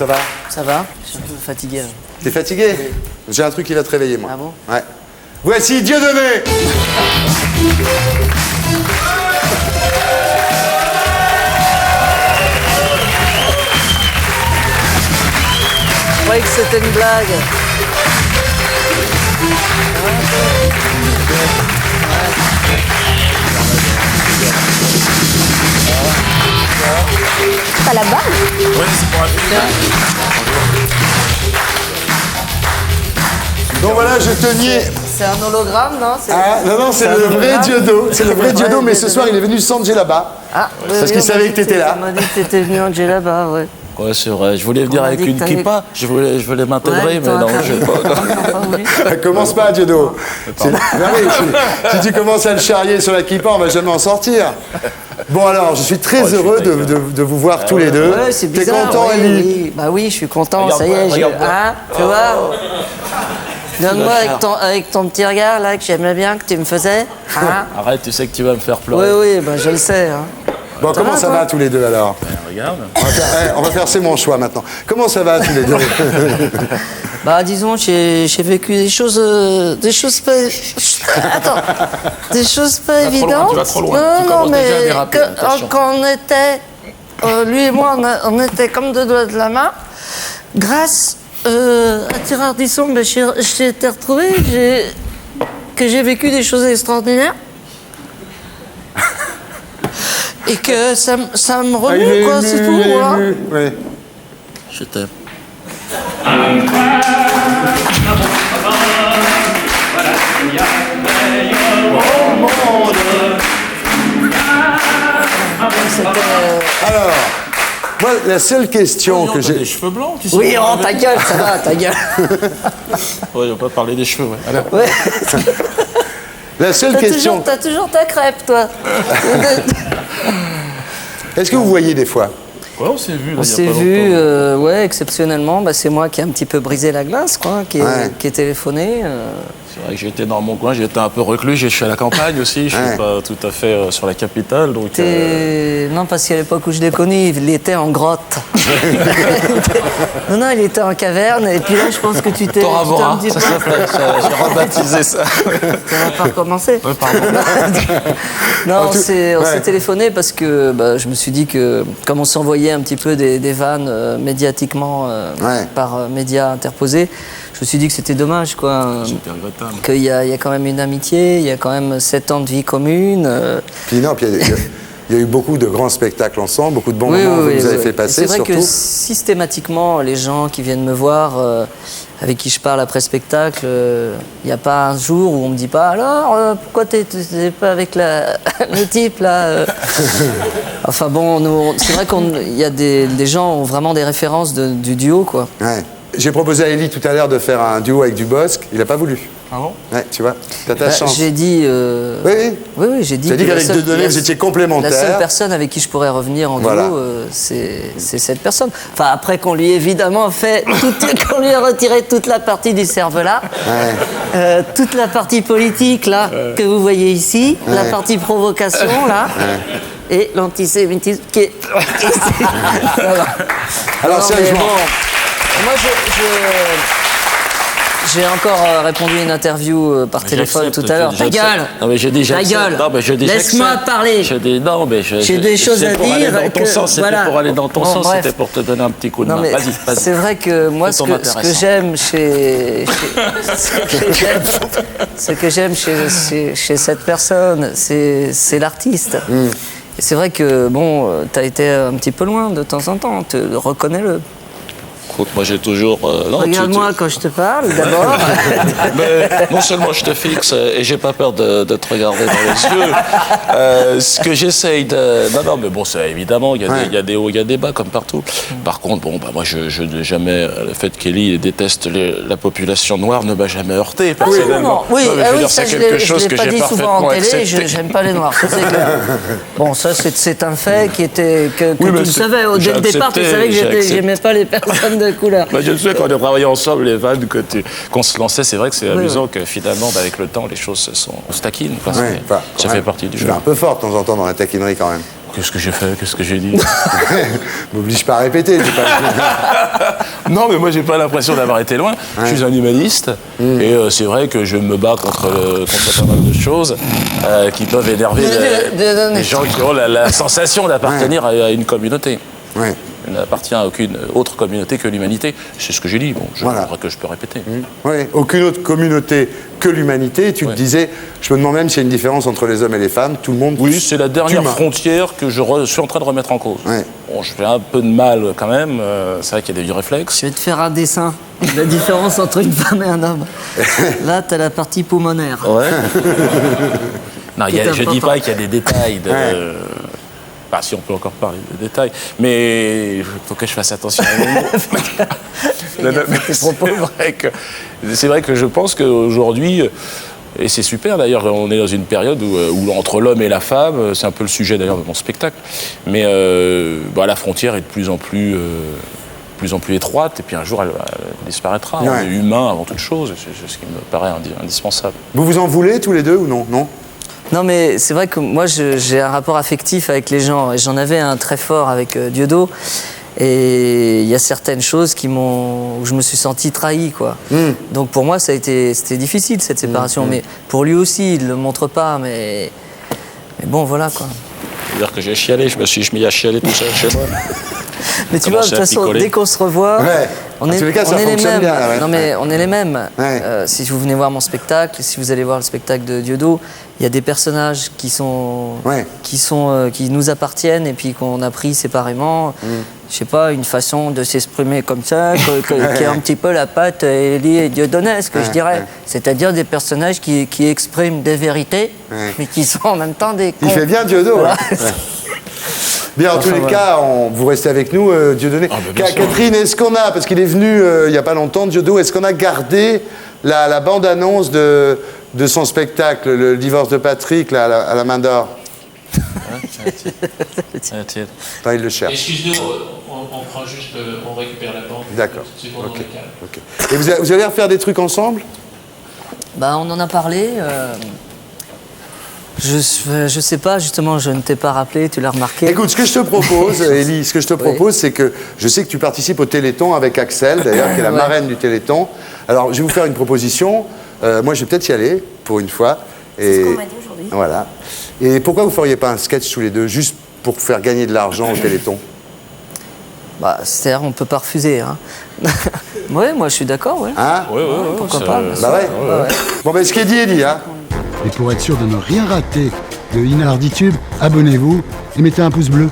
ça va? Ça va? Je suis un peu fatigué. Là. T'es fatigué? Oui. J'ai un truc qui va te réveiller, moi. Ah bon? Ouais. Voici Dieudonné! Je croyais que c'était une blague. T'as la balle? Oui, c'est pour un film. Donc voilà, je te niais. C'est un hologramme, non? Ah, non, c'est le vrai Diodo. C'est le vrai Diodo, mais ce soir, il est venu sans là-bas. Ah, Parce qu'il savait que t'étais là. On m'a dit que t'étais venu en là-bas, ouais. Ouais, c'est vrai. Je voulais venir On m'a avec dit une que t'avais- kippa. Je voulais m'intégrer, Ouais, mais non, je sais pas. pas voulu. Commence pas, Diodo. Non, mais si tu commences à le charrier sur la kippa, on va jamais en sortir. Bon alors, je suis très heureux de vous voir tous les deux. Ouais, c'est T'es bizarre. content, oui, Ellie? oui. Bah oui, je suis content, Regarde-moi, ça y est. regarde-moi. Hein, tu vois? Donne-moi avec ton petit regard, là, que j'aimais bien, que tu me faisais. Hein? Arrête, tu sais que tu vas me faire Oui, pleurer. oui, bah, je le sais. Hein. Bon, comment ça va tous les deux alors? Regarde. On va faire c'est mon choix maintenant. Comment ça va tous les deux? Bah, disons, j'ai vécu des choses pas... Attends, des choses pas évidentes. Tu vas trop loin. Non, Tu non, commences déjà à mais déraper, attention. quand on était, lui et moi, on était comme deux doigts de la main. Grâce à Tireur d'Isson, ben, j'ai été retrouvé, que j'ai vécu des choses extraordinaires. Et que ça me remue, quoi, c'est tout, voilà. Oui. Je t'aime. Alors, moi, la seule question que T'as des j'ai... cheveux blancs, tu sais. Oui, oh, ta gueule, ça va, ta gueule. Oui, on peut parler des cheveux, ouais. Alors, Ouais. La seule question... T'as toujours ta crêpe, toi. Est-ce que vous voyez des fois? ouais, on s'est vu, là, On il y a s'est pas vu, longtemps. ouais, exceptionnellement. Bah, c'est moi qui ai un petit peu brisé la glace, quoi, qui ai téléphoné. C'est vrai que j'étais dans mon coin, j'étais un peu reclus, je suis à la campagne aussi, je Ouais. suis pas tout à fait sur la capitale, donc... Non, parce qu'à l'époque où je l'ai connu, il était en grotte. non, il était en caverne. Et puis là, je pense que tu t'es Tora un Bora, petit ça peu... s'appelle, j'ai rebaptisé ça. Ça va pas recommencer. Ouais, pardon. Non, on s'est ouais. téléphoné parce que bah, je me suis dit que, comme on s'envoyait un petit peu des vannes médiatiquement Ouais. par médias interposés, je me suis dit que c'était dommage, quoi. C'était regrettable. Qu'il y a quand même une amitié, il y a quand même 7 ans de vie commune. Puis non, puis il y a eu beaucoup de grands spectacles ensemble, beaucoup de bons moments que vous avez fait Et passer, c'est vrai surtout. que systématiquement, les gens qui viennent me voir, avec qui je parle après spectacle, il n'y a pas un jour où on me dit pas alors pourquoi t'es pas avec le type là Enfin bon, c'est vrai qu'il y a des gens qui ont vraiment des références du duo, quoi. Ouais. J'ai proposé à Ellie tout à l'heure de faire un duo avec Dubosc, il n'a pas voulu. Ah bon? Ouais, tu vois, t'as ta Bah, chance. j'ai dit. Oui, Oui, j'ai dit. T'as dit que qu'avec Dieudonné, vous étiez complémentaires. La seule personne avec qui je pourrais revenir en Voilà. duo, c'est cette personne. Enfin, après qu'on lui ait évidemment fait, qu'on lui ait retiré toute la partie du cervelas, toute la partie politique là que vous voyez ici, la partie provocation là, et l'antisémitisme qui est. Voilà. Alors, Non, mais sérieusement. bon, moi j'ai encore répondu à une interview par téléphone J'accepte, tout à l'heure. Ta j'accepte. gueule! Non, mais j'ai dit Ta j'accepte. gueule! Non, mais je dis Laisse-moi j'accepte. parler! Je dis non, mais J'ai des choses c'est à pour dire aller dans ton que- sens, c'était voilà. pour aller dans ton Bon, sens, bref. c'était pour te donner un petit coup de Non, main. mais Vas-y. c'est vrai que moi, ce Fais ton que intéressant. j'aime ce que j'aime chez cette personne, c'est l'artiste. Et c'est vrai que, bon, t'as été un petit peu loin de temps en temps, reconnais-le. Écoute, moi j'ai toujours... non, Regarde-moi quand je te parle, d'abord. Mais non seulement je te fixe et j'ai pas peur de te regarder dans les yeux. Ce que j'essaye de... Non, mais bon, c'est évidemment, il y a des hauts, il y a des bas comme partout. Par contre, bon, bah, moi je n'ai jamais... Le fait qu'Ellie déteste la population noire ne m'a jamais heurté, personnellement. Oui, Non, mais je veux dire, ça, c'est je quelque l'ai chose que pas j'ai dit souvent parfaitement en télé, accepté. j'aime pas les noirs, ça c'est clair. Bon, ça c'est un fait que Oui, tu mais le c'est- savais. Dès le j'ai départ, tu accepté, savais que j'ai accepté. j'aimais pas les personnes de couleur. Bah, je sais qu'on a travaillé ensemble, les vannes qu'on se lançait, c'est vrai que c'est Oui, amusant que finalement, avec le temps, les choses on se taquine. Parce Ouais, que enfin, ça ouais. fait partie du Tu jeu. vas un peu fort de temps en temps dans la taquinerie quand même. Qu'est-ce que j'ai fait? Qu'est-ce que j'ai dit? M'oblige pas à répéter. j'ai pas- Non, mais moi, j'ai pas l'impression d'avoir été loin. Je suis un humaniste. Et c'est vrai que je me bats contre pas mal de choses qui peuvent énerver les gens qui ont la sensation d'appartenir à une communauté. Ouais. Je n'appartiens à aucune autre communauté que l'humanité. C'est ce que j'ai dit. Bon, Voilà. crois que je peux répéter. Oui, aucune autre communauté que l'humanité. Et tu te disais, je me demande même s'il y a une différence entre les hommes et les femmes. Tout le monde. Oui, c'est la dernière humain. frontière que je suis en train de remettre en cause. Ouais. Bon, je fais un peu de mal quand même. C'est vrai qu'il y a des vieux réflexes. Je vais te faire un dessin. La différence entre une femme et un homme. Là, t'as la partie pulmonaire. Ouais. Non, Tout je dis important. pas qu'il y a des détails de. Ouais. Enfin, si on peut encore parler de détails, mais il faut que je fasse attention à mes mots. Non, non, mais c'est vrai que je pense qu'aujourd'hui, et c'est super d'ailleurs, on est dans une période où entre l'homme et la femme, c'est un peu le sujet d'ailleurs de mon spectacle, mais la frontière est de plus en plus étroite, et puis un jour elle disparaîtra. Ouais. On est humain avant toute chose, c'est ce qui me paraît indispensable. Vous vous en voulez tous les deux ou non? Non. Non, mais c'est vrai que moi, j'ai un rapport affectif avec les gens. Et j'en avais un très fort avec Dieudo. Et il y a certaines choses où je me suis senti trahi, quoi. Donc pour moi, c'était difficile, cette séparation. Mais pour lui aussi, il ne le montre pas. Mais bon, voilà, quoi. C'est-à-dire que j'ai chialé, je me suis mis à chialer tout seul chez moi. Mais tu vois, de toute façon, dès qu'on se revoit, Ouais. on En est, tous les cas, ça on est les fonctionne mêmes. bien, ouais. Non, mais on est les mêmes. Ouais. Si vous venez voir mon spectacle, si vous allez voir le spectacle de Dieudo, il y a des personnages qui nous appartiennent et puis qu'on a pris séparément. Je sais pas, une façon de s'exprimer comme ça, qui est un petit peu la patte dieudonnesque, je dirais. C'est-à-dire des personnages qui expriment des vérités, mais qui sont en même temps des cons. Il fait bien Dieudo. Voilà. Ouais. Bien, en tous les cas, vous restez avec nous, Dieudonné. bien sûr. Catherine, est-ce qu'on a, parce qu'il est venu il n'y a pas longtemps, Dieudo, est-ce qu'on a gardé la bande-annonce de son spectacle, le divorce de Patrick, là, à la main d'or? Tiens. Attends, il le cherche. Excuse-nous, on prend juste, on récupère la bande. D'accord. C'est pour Ok. le calme. Ok. Et vous allez refaire des trucs ensemble? Bah, on en a parlé. Je sais pas, justement, je ne t'ai pas rappelé, tu l'as remarqué. Écoute, ce que je te propose, Élie, ce que je te propose, c'est que je sais que tu participes au Téléthon avec Axel, d'ailleurs, qui est la marraine du Téléthon. Alors, je vais vous faire une proposition. Moi, je vais peut-être y aller, pour une fois. C'est ce qu'on m'a dit aujourd'hui. Voilà. Et pourquoi vous ne feriez pas un sketch tous les deux, juste pour faire gagner de l'argent au Téléthon? Bah, c'est-à-dire, on peut pas refuser. Hein. Ouais, moi, je suis d'accord, ouais. Hein? Ouais, Pourquoi pas, bien sûr. Bah ouais. Ouais. Bon, ben, ce qui est dit, Élie, hein? Et pour être sûr de ne rien rater de Inarditube, abonnez-vous et mettez un pouce bleu.